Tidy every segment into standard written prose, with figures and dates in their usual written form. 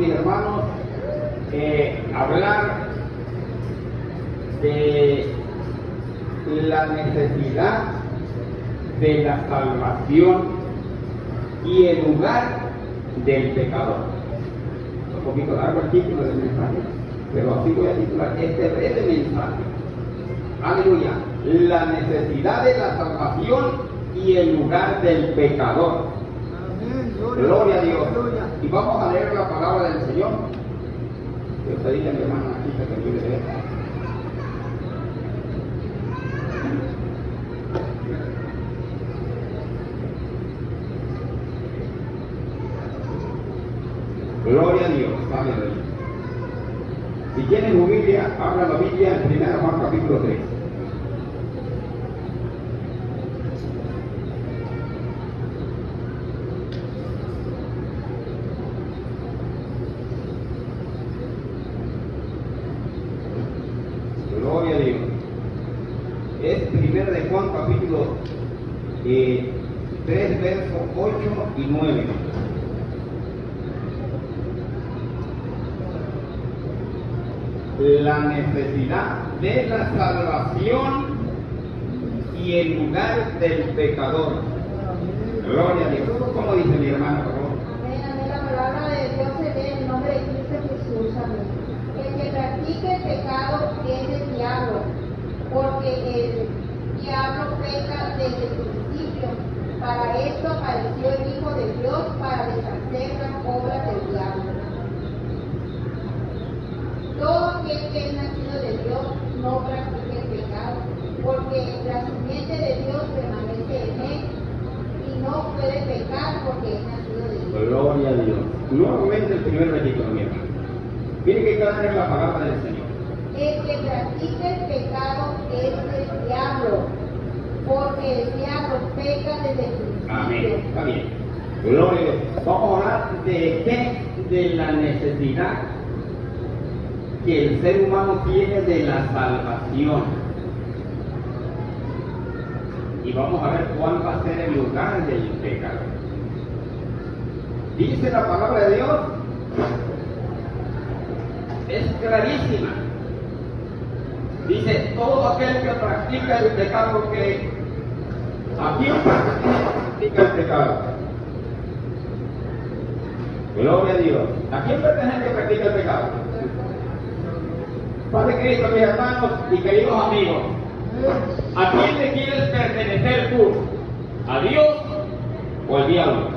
mis hermanos, hablar de la necesidad de la salvación y el lugar del pecador. Un poquito largo el título del mensaje, pero así voy a titular este breve mensaje. Aleluya. La necesidad de la salvación y el lugar del pecador. Gloria a Dios. Y vamos a leer la palabra del Señor. Yo te dije a mi hermana aquí que te ayude a leer. Gloria a Dios. Aleluya. Si tienen su Biblia, abra la Biblia en 1 Juan capítulo 3. Gloria a Dios. Es 1 de Juan capítulo 3, versos 8 y 9. La necesidad de la salvación y el lugar del pecador. Gloria a Dios. ¿Cómo dice mi hermana, por favor? Amén, amén. La palabra de Dios se lee en el nombre de Cristo Jesús. Amén. El que practique el pecado es el diablo, porque el diablo peca desde el principio. Para esto apareció el Hijo de Dios, para deshacer las obras del diablo. Todo aquel que es nacido de Dios no practica el pecado, porque la simiente de Dios permanece en él y no puede pecar porque es nacido de Dios. Gloria a Dios. Nuevamente el primer versículo, mi hermano. Miren que cada es la palabra del Señor. El que practica el pecado es el diablo, porque el diablo peca desde el principio. Amén. Está bien. Gloria a Dios. Vamos a hablar de qué, de la necesidad que el ser humano tiene de la salvación. Y vamos a ver cuál va a ser el lugar del pecado. Dice la palabra de Dios, es clarísima. Dice, todo aquel que practica el pecado, que ¿a quién practica el pecado? Gloria a Dios. ¿A quién pertenece el que practica el pecado? Padre Cristo, mis hermanos y queridos amigos, ¿a quién le quieres pertenecer tú? ¿A Dios o al diablo?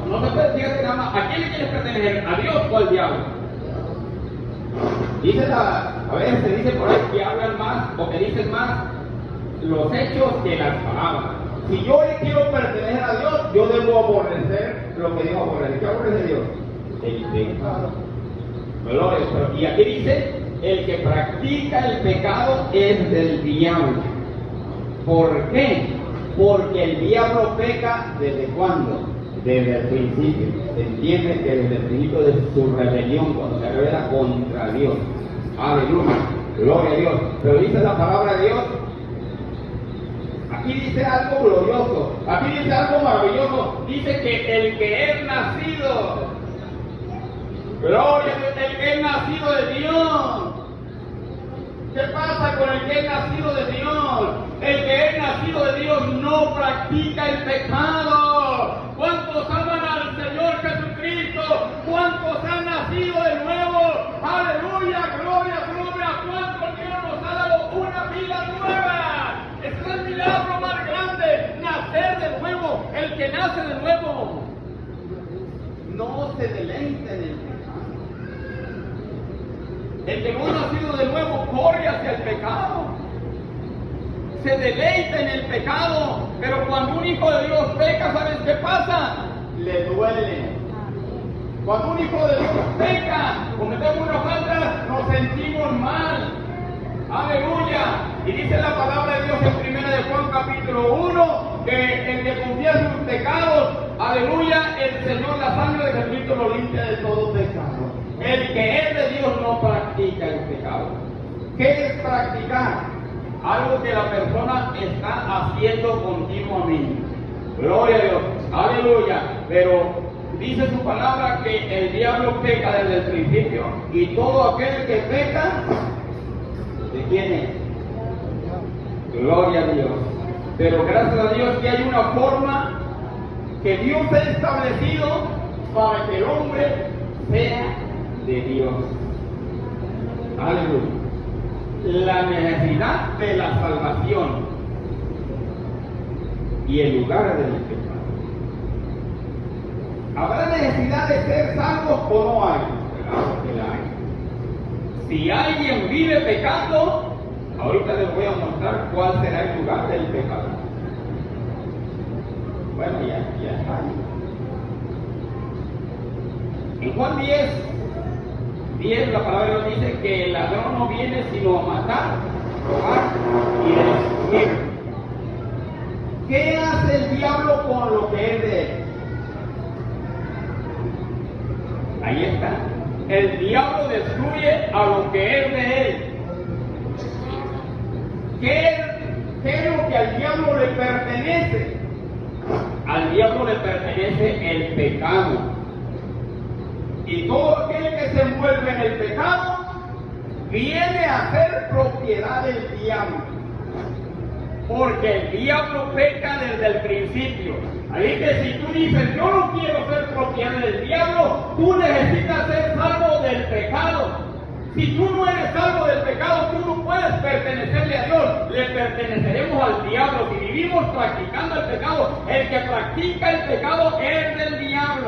No se puede decir nada más. ¿A quién le quieres pertenecer? ¿A Dios o al diablo? A veces se dice por ahí que hablan más o que dicen más los hechos que las palabras. Si yo le quiero pertenecer a Dios, yo debo aborrecer lo que Dios aborrece. ¿Qué aborrece Dios? El pecado. Y aquí dice, el que practica el pecado es del diablo. ¿Por qué? Porque el diablo peca ¿desde cuándo? Desde el principio. Se entiende que desde el principio de su rebelión, cuando se revela contra Dios. Aleluya. Gloria a Dios. Pero dice la palabra de Dios. Aquí dice algo glorioso. Aquí dice algo maravilloso. Dice que el que es nacido, gloria a Dios, el que es nacido de Dios. ¿Qué pasa con el que es nacido de Dios? El que es nacido de Dios no practica el pecado. ¿Cuántos aman al Señor Jesucristo? ¿Cuántos han nacido de nuevo? Aleluya, gloria, gloria. ¿Cuántos Dios nos ha dado una vida nueva? Ese es el milagro más grande, nacer de nuevo. El que nace de nuevo no se deleita en el pecado. El que no ha nacido de nuevo corre hacia el pecado. Se deleita en el pecado. Pero cuando un hijo de Dios peca, ¿sabes qué pasa? Le duele. Cuando un hijo de Dios peca, cometemos una falta, nos sentimos mal. Aleluya. Y dice la palabra de Dios en 1 de Juan capítulo 1, que el que confiesa sus pecados, aleluya, el Señor, la sangre de Jesucristo lo limpia de todo pecado. El que es de Dios no practica el pecado. ¿Qué es practicar? Algo que la persona está haciendo continuamente. Gloria a Dios. Aleluya. pero dice su palabra que el diablo peca desde el principio. Y todo aquel que peca, ¿de quién es? Gloria a Dios. Pero gracias a Dios que hay una forma que Dios ha establecido para que el hombre sea de Dios. Aleluya. La necesidad de la salvación y el lugar del pecado. ¿Habrá necesidad de ser salvos o no hay? Claro que la hay. Si alguien vive pecando, ahorita les voy a mostrar cuál será el lugar del pecado. Bueno, ya está. En Juan 10, la palabra nos dice que el ladrón no viene sino a matar, robar y destruir. ¿Qué hace el diablo con lo que es de él? Ahí está. El diablo destruye a lo que es de él. ¿Qué es lo que al diablo le pertenece? Al diablo le pertenece el pecado. Y todo aquel que se envuelve en el pecado viene a ser propiedad del diablo. Porque el diablo peca desde el principio. Así que si tú dices, yo no quiero ser propiedad del diablo, tú necesitas ser salvo del pecado. Si tú no eres salvo del pecado, tú no puedes pertenecerle a Dios. Le perteneceremos al diablo. Si vivimos practicando el pecado, el que practica el pecado es del diablo.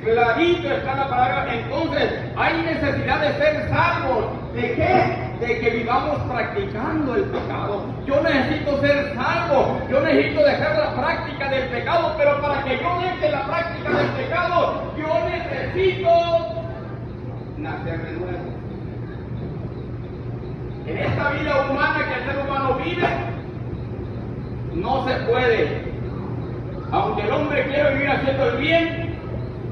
Clarito está la palabra. Entonces, hay necesidad de ser salvos. ¿De qué? De que vivamos practicando el pecado. Yo necesito ser salvo. Yo necesito dejar la práctica del pecado. Pero para que yo deje la práctica del pecado, yo necesito nacer de nuevo. En esta vida humana que el ser humano vive, no se puede. Aunque el hombre quiera vivir haciendo el bien,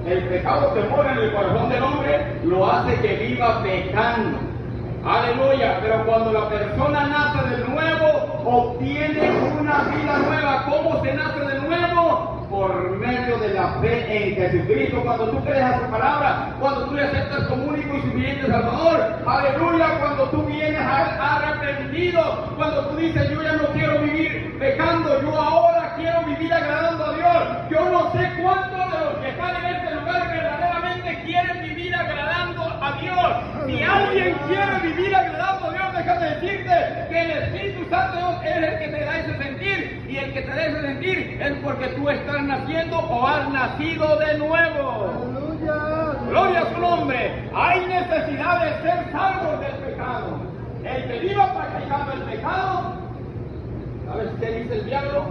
el pecado que mora en el corazón del hombre lo hace que viva pecando. Aleluya. Pero cuando la persona nace de nuevo, obtiene una vida nueva. ¿Cómo se nace de nuevo? Por medio de la fe en Jesucristo. Cuando tú crees a su palabra, cuando tú le aceptas como único y suficiente Salvador, aleluya. Cuando tú vienes arrepentido, cuando tú dices, yo ya no quiero vivir pecando, yo ahora quiero vivir agradando a Dios. Yo no sé cuántos de los que están en este lugar verdaderamente quieren vivir agradando a Dios. Si alguien quiere vivir agradando a Dios, déjame decirte que el Espíritu Santo es el que te da ese sentir, y el que te da ese sentir es porque tú estás naciendo o has nacido de nuevo. ¡Aleluya! Gloria a su nombre. Hay necesidad de ser salvos del pecado. El que viva practicando el pecado, ¿sabes qué dice el diablo?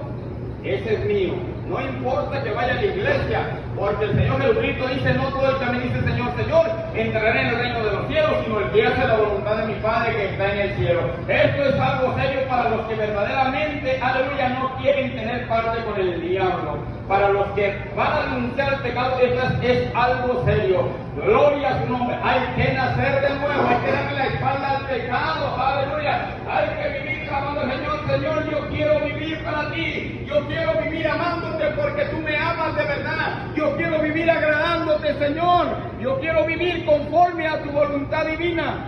Ese es mío. No importa que vaya a la iglesia, porque el Señor Jesucristo dice, no todo el que me dice Señor, Señor, entraré en el reino de los cielos, sino el que hace la voluntad de mi Padre que está en el cielo. Esto es algo serio para los que verdaderamente, aleluya, no quieren tener parte con el diablo. Para los que van a denunciar el pecado, esto es algo serio. Gloria a su nombre. Hay que nacer de nuevo, hay que darle la espalda al pecado, aleluya. Hay que vivir clamando al Señor, Señor, yo quiero vivir para ti. Yo quiero vivir amándote porque tú me amas de verdad. Yo quiero vivir agradándote, Señor. Yo quiero vivir conforme a tu voluntad divina.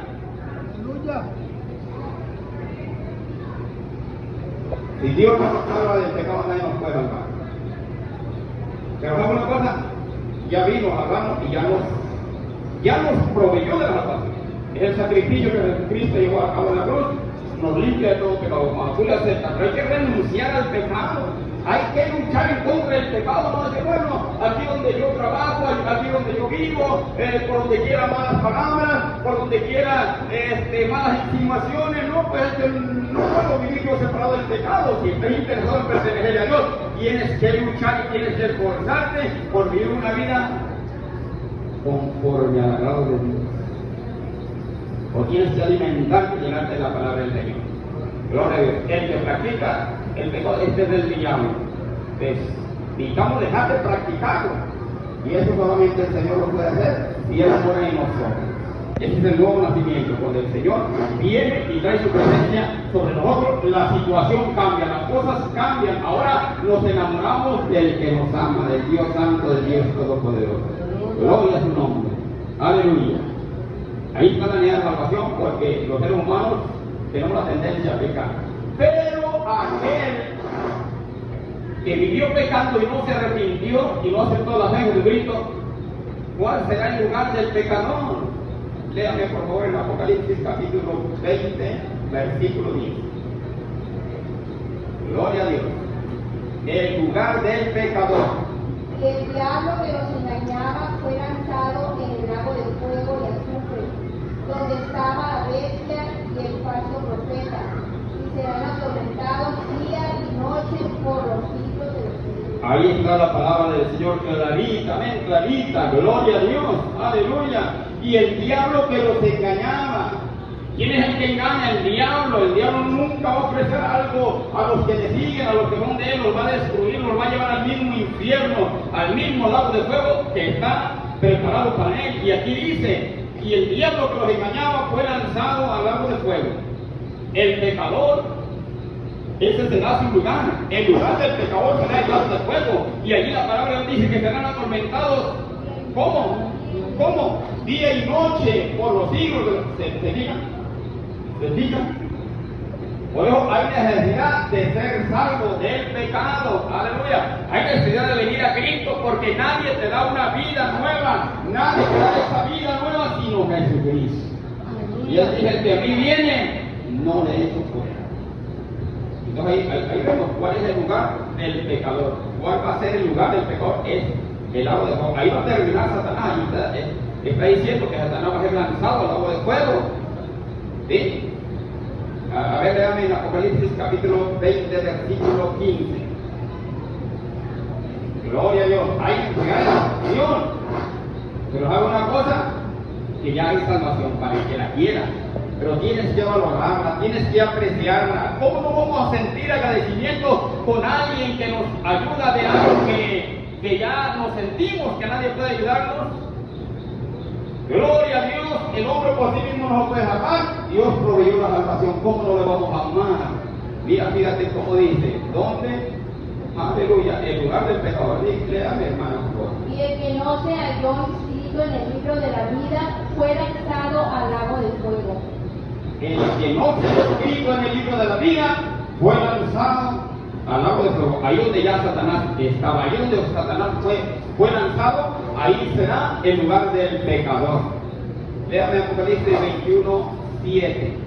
Aleluya. Si Dios no nos salva del pecado, nadie nos puede salvar. Pero ¿sabes una cosa? Ya vino, hablamos y ya nos proveyó de la salvación. Es el sacrificio que Jesucristo llevó a cabo en la cruz. Nos limpia de todo pecado. Cuando tú le aceptas, pero hay que renunciar al pecado. Hay que luchar en contra del pecado. No decir, bueno, aquí donde yo trabajo, aquí donde yo vivo, por donde quiera malas palabras, por donde quiera malas insinuaciones, no, pues no puedo vivir yo separado del pecado. Si estás interesado en pertenecer a Dios, tienes que luchar y tienes que esforzarte por vivir una vida conforme al agrado de Dios. O tienes que alimentarte y llenarte de la palabra del Señor. Gloria a Dios. El que practica el pecado, este es del diablo. Necesitamos dejar de practicarlo. Y eso solamente el Señor lo puede hacer si Él muere en nosotros. Ese es el nuevo nacimiento, cuando el Señor viene y trae su presencia sobre nosotros, la situación cambia, las cosas cambian. Ahora nos enamoramos del que nos ama, del Dios Santo, del Dios Todopoderoso. Gloria a su nombre. Aleluya. Ahí está la idea de salvación, porque los seres humanos tenemos la tendencia a pecar. Pero aquel que vivió pecando y no se arrepintió y no aceptó la fe de Cristo, ¿cuál será el lugar del pecador? Léame por favor en Apocalipsis capítulo 20, versículo 10. Gloria a Dios. El lugar del pecador. Y el diablo que los engañaba fue lanzado en el lago de fuego y azufre, donde estaba la bestia y el falso profeta, y serán atormentados día y noche por los siglos de los siglos. Ahí está la palabra del Señor clarita, clarita, gloria a Dios, aleluya. Y el diablo que los engañaba. ¿Quién es el que engaña? El diablo. El diablo nunca va a ofrecer algo a los que le siguen, a los que son de él, los va a destruir, los va a llevar al mismo infierno, al mismo lago de fuego que está preparado para él. Y aquí dice, y el diablo que los engañaba fue lanzado al lago de fuego. El pecador, ese será su lugar. El lugar del pecador será el lago de fuego. Y allí la palabra dice que serán atormentados. ¿Cómo? ¿Cómo? Día y noche por los siglos. ¿Se fijan? ¿Se fijan? Por eso hay necesidad de ser salvo del pecado. Aleluya. Hay necesidad de venir a Cristo, porque nadie te da una vida nueva. Nadie te da esa vida nueva sino Jesucristo. Y él dice, el que a mí viene, no le echo fuera. Entonces ahí vemos cuál es el lugar del pecador. ¿Cuál va a ser el lugar del pecador? Es el lago de fuego. Ahí va a terminar Satanás. Está diciendo que Satanás va a ser lanzado al lago de fuego. ¿Sí? A ver, léame en Apocalipsis capítulo 20, versículo 15. Gloria a Dios. Hay salvación. Pero hago una cosa, que ya hay salvación para el que la quiera. Pero tienes que valorarla, tienes que apreciarla. ¿Cómo no vamos a sentir agradecimiento con alguien que nos ayuda de algo que ya nos sentimos que nadie puede ayudarnos? Gloria a Dios, el hombre por sí mismo no lo puede salvar. Dios proveyó la salvación, ¿cómo no le vamos a amar? Mira, fíjate cómo dice, ¿dónde? Aleluya, el lugar del pecador. Léame, hermano, por favor. Y el que no se halló inscrito en el libro de la vida fue lanzado al lago de fuego. El que no se ha escrito en el libro de la vida fue lanzado al lago de fuego. Ahí donde ya Satanás estaba, ahí donde Satanás fue lanzado, ahí será el lugar del pecador. Léame Apocalipsis 21, 7.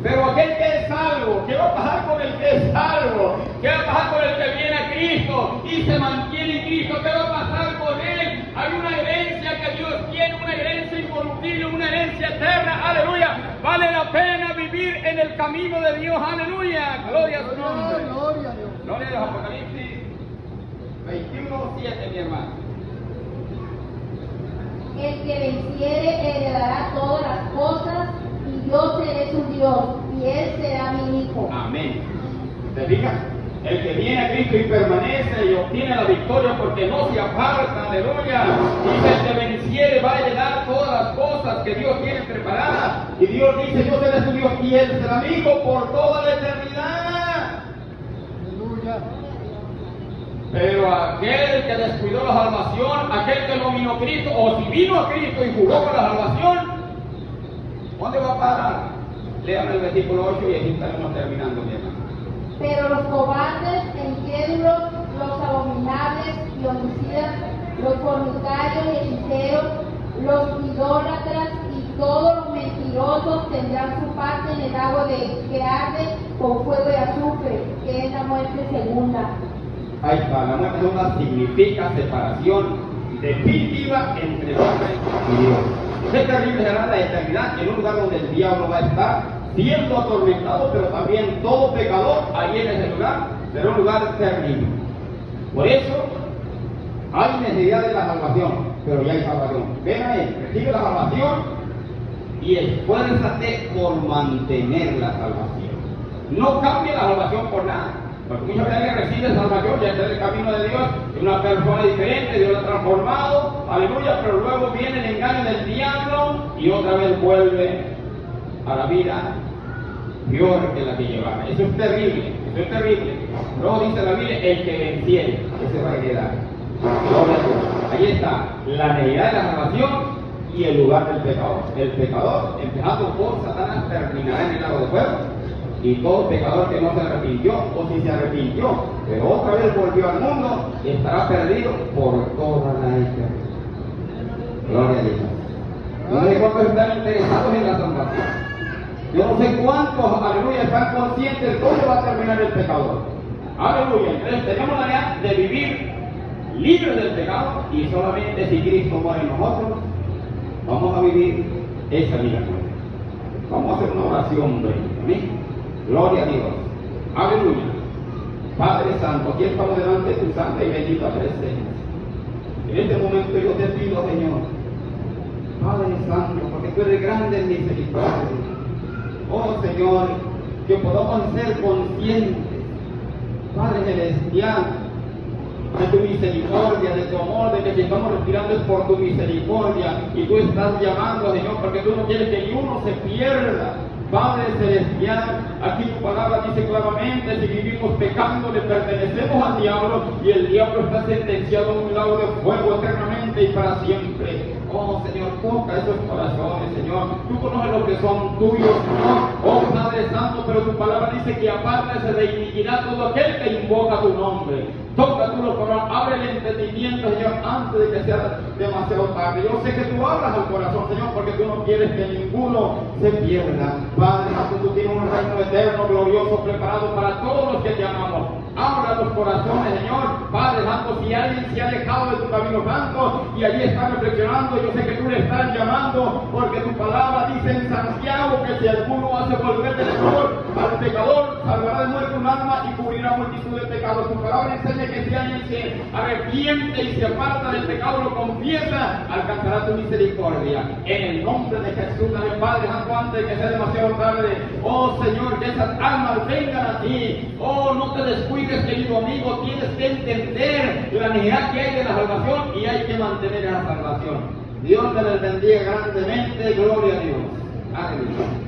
Pero aquel que es salvo, ¿qué va a pasar con el que es salvo? ¿Qué va a pasar con el que viene a Cristo y se mantiene en Cristo? ¿Qué va a pasar con él? Hay una herencia que Dios tiene, una herencia incorruptible, una herencia eterna, aleluya. Vale la pena vivir en el camino de Dios, aleluya. Gloria a su nombre. Gloria a Dios. Gloria a Dios. Apocalipsis 21, 7, mi hermano. El que venciere heredará todas las cosas, y yo seré su Dios, y él será mi hijo. Amén. ¿Te fijas? El que viene a Cristo y permanece y obtiene la victoria porque no se aparta, aleluya. Dice, el que venciere va a heredar todas las cosas que Dios tiene preparadas. Y Dios dice, yo seré su Dios y él será mi hijo por toda la eternidad. Aleluya. Pero aquel que descuidó la salvación, aquel que no vino a Cristo, o si vino a Cristo y jugó con la salvación, ¿dónde va a parar? Léame el versículo 8 y aquí estaremos terminando, mi hermano. Pero los cobardes, incrédulos, los abominables y homicidas, los fornicarios y hechiceros, los idólatras y todos los mentirosos tendrán su parte en el lago que arde con fuego y azufre, que es la muerte segunda. Ahí está, la muerte segunda significa separación definitiva entre el hombre y Dios. Qué terrible será la eternidad en un lugar donde el diablo va a estar siendo atormentado, pero también todo pecador ahí en ese lugar será un lugar terrible. Por eso hay necesidad de la salvación, pero ya hay salvación. Ven ahí, recibe la salvación y esfuérzate por mantener la salvación. No cambie la salvación por nada. Porque muchas veces recibe salvación, ya está en el camino de Dios, es una persona diferente, Dios lo ha transformado, aleluya, pero luego viene el engaño del diablo y otra vez vuelve a la vida peor que la que llevaba. Eso es terrible, eso es terrible. Luego dice la Biblia, el que venciere, ese va a quedar. Ahí está la necesidad de la salvación y el lugar del pecador. El pecador, empezando por Satanás, terminará en el lago de fuego. Y todo pecador que no se arrepintió, o si se arrepintió, pero otra vez volvió al mundo, estará perdido por toda la eternidad. Gloria a Dios. Yo no sé cuántos están interesados en la salvación. Yo no sé cuántos, aleluya, están conscientes de cómo va a terminar el pecador. Aleluya. Entonces tenemos la idea de vivir libres del pecado y solamente si Cristo muere en nosotros, vamos a vivir esa vida nueva. Vamos a hacer una oración breve. Amén. Gloria a Dios. Aleluya. Padre Santo, aquí estamos delante de tu santa y bendita presencia. En este momento yo te pido, Señor, Padre Santo, porque tú eres grande en misericordia. Oh Señor, que podamos ser conscientes, Padre Celestial, de tu misericordia, de tu amor, de que si estamos respirando es por tu misericordia y tú estás llamando, Señor, porque tú no quieres que ni uno se pierda. Padre Celestial, aquí tu palabra dice claramente, si vivimos pecando le pertenecemos al diablo y el diablo está sentenciado a un lago de fuego eternamente y para siempre. Oh Señor, toca esos corazones, Señor. Tú conoces los que son tuyos, Señor. Oh Padre Santo, pero tu palabra dice que aparte se de iniquidad todo aquel que invoca tu nombre. Toca tú los corazones, abre el entendimiento, Señor, antes de que sea demasiado tarde. Yo sé que tú hablas al corazón, Señor, porque tú no quieres que ninguno se pierda. Padre Santo, tú tienes un reino eterno, glorioso, preparado para todos los que te amamos. Abra los corazones, Señor. Padre Santo, si alguien se ha alejado de tu camino santo y allí está reflexionando, yo sé que tú le estás llamando, porque tu palabra dice en Santiago que si alguno hace volver del error al pecador, salvará de muerte un alma y cubrirá multitud de pecados. Tu palabra enseña que si alguien se arrepiente y se aparta del pecado, lo confiesa, alcanzará tu misericordia. En el nombre de Jesús, dale, Padre Santo, antes de que sea demasiado tarde. Oh Señor, que esas almas vengan a ti. Oh, no te descuides, querido amigo, tienes que entender la necesidad que hay de la salvación y hay que mantener esa salvación. Dios te les bendiga grandemente, gloria a Dios. Aleluya.